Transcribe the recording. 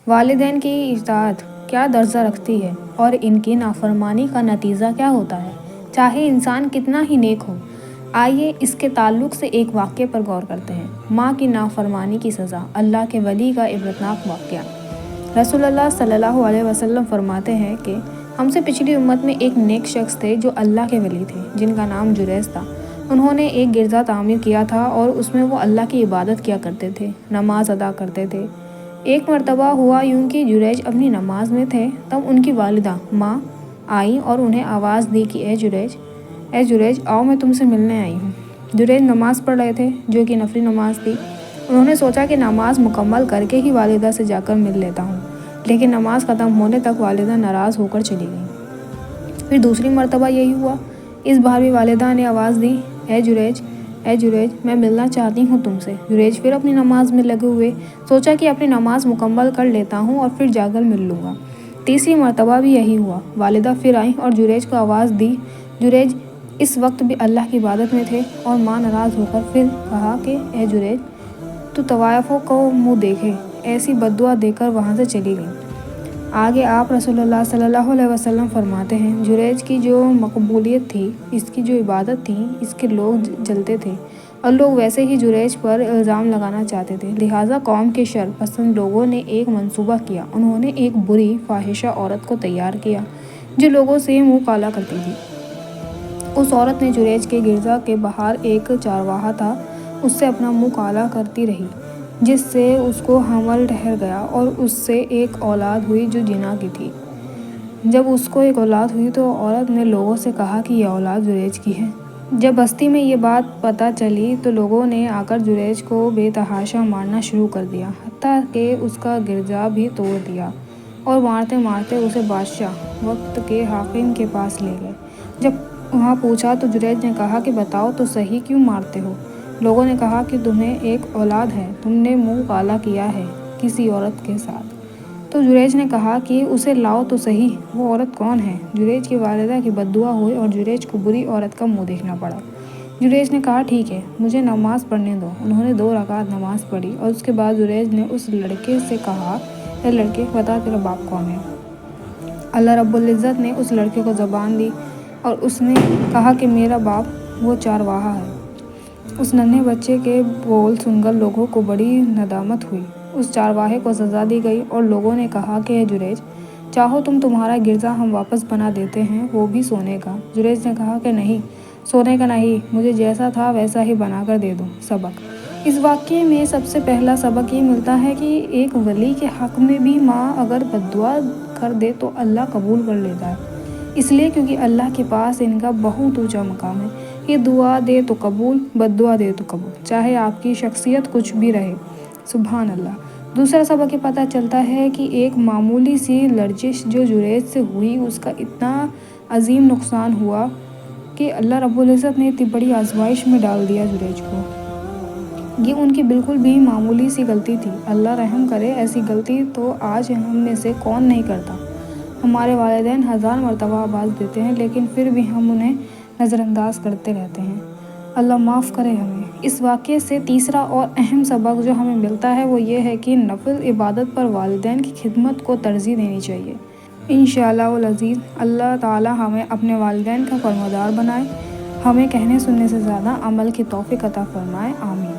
والدین کی اطاعت کیا درجہ رکھتی ہے اور ان کی نافرمانی کا نتیجہ کیا ہوتا ہے، چاہے انسان کتنا ہی نیک ہو۔ آئیے اس کے تعلق سے ایک واقعے پر غور کرتے ہیں۔ ماں کی نافرمانی کی سزا، اللہ کے ولی کا عبرتناک واقعہ۔ رسول اللہ صلی اللہ علیہ وسلم فرماتے ہیں کہ ہم سے پچھلی امت میں ایک نیک شخص تھے جو اللہ کے ولی تھے، جن کا نام جریج تھا۔ انہوں نے ایک گرجا تعمیر کیا تھا اور اس میں وہ اللہ کی عبادت کیا کرتے تھے، نماز ادا کرتے تھے۔ ایک مرتبہ ہوا یوں کہ جریج اپنی نماز میں تھے، تب ان کی والدہ ماں آئیں اور انہیں آواز دی کہ اے جریج آؤ، میں تم سے ملنے آئی ہوں۔ جریج نماز پڑھ رہے تھے، جو کہ نفلی نماز تھی۔ انہوں نے سوچا کہ نماز مکمل کر کے ہی والدہ سے جا کر مل لیتا ہوں، لیکن نماز ختم ہونے تک والدہ ناراض ہو کر چلی گئیں۔ پھر دوسری مرتبہ یہی ہوا۔ اس بار بھی والدہ نے آواز دی، اے جریج میں ملنا چاہتی ہوں تم سے۔ جریج پھر اپنی نماز میں لگے ہوئے، سوچا کہ اپنی نماز مکمل کر لیتا ہوں اور پھر جا کر مل لوں گا۔ تیسری مرتبہ بھی یہی ہوا۔ والدہ پھر آئیں اور جریج کو آواز دی۔ جریج اس وقت بھی اللہ کی عبادت میں تھے اور ماں ناراض ہو کر پھر کہا کہ اے جریج تو طوائفوں کو منہ دیکھے، ایسی بددعا دے کر وہاں سے چلی گئیں۔ آگے آپ رسول اللہ صلی اللہ علیہ وسلم فرماتے ہیں، جریج کی جو مقبولیت تھی، اس کی جو عبادت تھی، اس کے لوگ جلتے تھے اور لوگ ویسے ہی جریج پر الزام لگانا چاہتے تھے۔ لہٰذا قوم کے شر پسند لوگوں نے ایک منصوبہ کیا۔ انہوں نے ایک بری فاحشہ عورت کو تیار کیا جو لوگوں سے منہ کالا کرتی تھی۔ اس عورت نے جریج کے گرجا کے باہر ایک چارواہا تھا، اس سے اپنا منہ کالا کرتی رہی، جس سے اس کو حمل ٹھہر گیا اور اس سے ایک اولاد ہوئی جو زنا کی تھی۔ جب اس کو ایک اولاد ہوئی تو عورت نے لوگوں سے کہا کہ یہ اولاد جریج کی ہے۔ جب بستی میں یہ بات پتہ چلی تو لوگوں نے آ کر جریج کو بے تحاشا مارنا شروع کر دیا، حتیٰ کہ اس کا گرجا بھی توڑ دیا اور مارتے مارتے اسے بادشاہ وقت کے حاکم کے پاس لے گئے۔ جب وہاں پوچھا تو جریج نے کہا کہ بتاؤ تو صحیح، کیوں مارتے ہو؟ لوگوں نے کہا کہ تمہیں ایک اولاد ہے، تم نے منہ کالا کیا ہے کسی عورت کے ساتھ۔ تو جریج نے کہا کہ اسے لاؤ تو صحیح، وہ عورت کون ہے؟ جریج کی والدہ کی بددعا ہوئی اور جریج کو بری عورت کا منہ دیکھنا پڑا۔ جریج نے کہا ٹھیک ہے، مجھے نماز پڑھنے دو۔ انہوں نے 2 رکعت نماز پڑھی اور اس کے بعد جریج نے اس لڑکے سے کہا، اے لڑکے بتا تیرا باپ کون ہے؟ اللہ رب العزت نے اس لڑکے کو زبان دی اور اس نے کہا کہ میرا باپ وہ چارواہا ہے۔ اس ننھے بچے کے بول سن کر لوگوں کو بڑی ندامت ہوئی۔ اس چارواہے کو سزا دی گئی اور لوگوں نے کہا کہ اے جریج چاہو تمہارا گرجا ہم واپس بنا دیتے ہیں، وہ بھی سونے کا۔ جریج نے کہا کہ نہیں، سونے کا نہیں، مجھے جیسا تھا ویسا ہی بنا کر دے دو۔ سبق: اس واقعے میں سب سے پہلا سبق یہ ملتا ہے کہ ایک ولی کے حق میں بھی ماں اگر بددعا کر دے تو اللہ قبول کر لیتا ہے، اس لیے کیونکہ اللہ کے پاس ان کا بہت اونچا مقام ہے۔ یہ دعا دے تو قبول، بددعا دے تو قبول، چاہے آپ کی شخصیت کچھ بھی رہے۔ سبحان اللہ۔ دوسرا سبق یہ پتہ چلتا ہے کہ ایک معمولی سی لرزش جو جریج سے ہوئی، اس کا اتنا عظیم نقصان ہوا کہ اللہ رب العزت نے اتنی بڑی آزمائش میں ڈال دیا جریج کو۔ یہ ان کی بالکل بھی معمولی سی غلطی تھی۔ اللہ رحم کرے، ایسی غلطی تو آج ہم میں سے کون نہیں کرتا۔ ہمارے والدین 1000 مرتبہ آواز دیتے ہیں لیکن پھر بھی ہم انہیں نظر انداز کرتے رہتے ہیں۔ اللہ معاف کرے ہمیں۔ اس واقعے سے تیسرا اور اہم سبق جو ہمیں ملتا ہے وہ یہ ہے کہ نفل عبادت پر والدین کی خدمت کو ترجیح دینی چاہیے۔ انشاءاللہ العزیز اللہ تعالی ہمیں اپنے والدین کا فرمانبردار بنائے، ہمیں کہنے سننے سے زیادہ عمل کی توفیق عطا فرمائے، آمین۔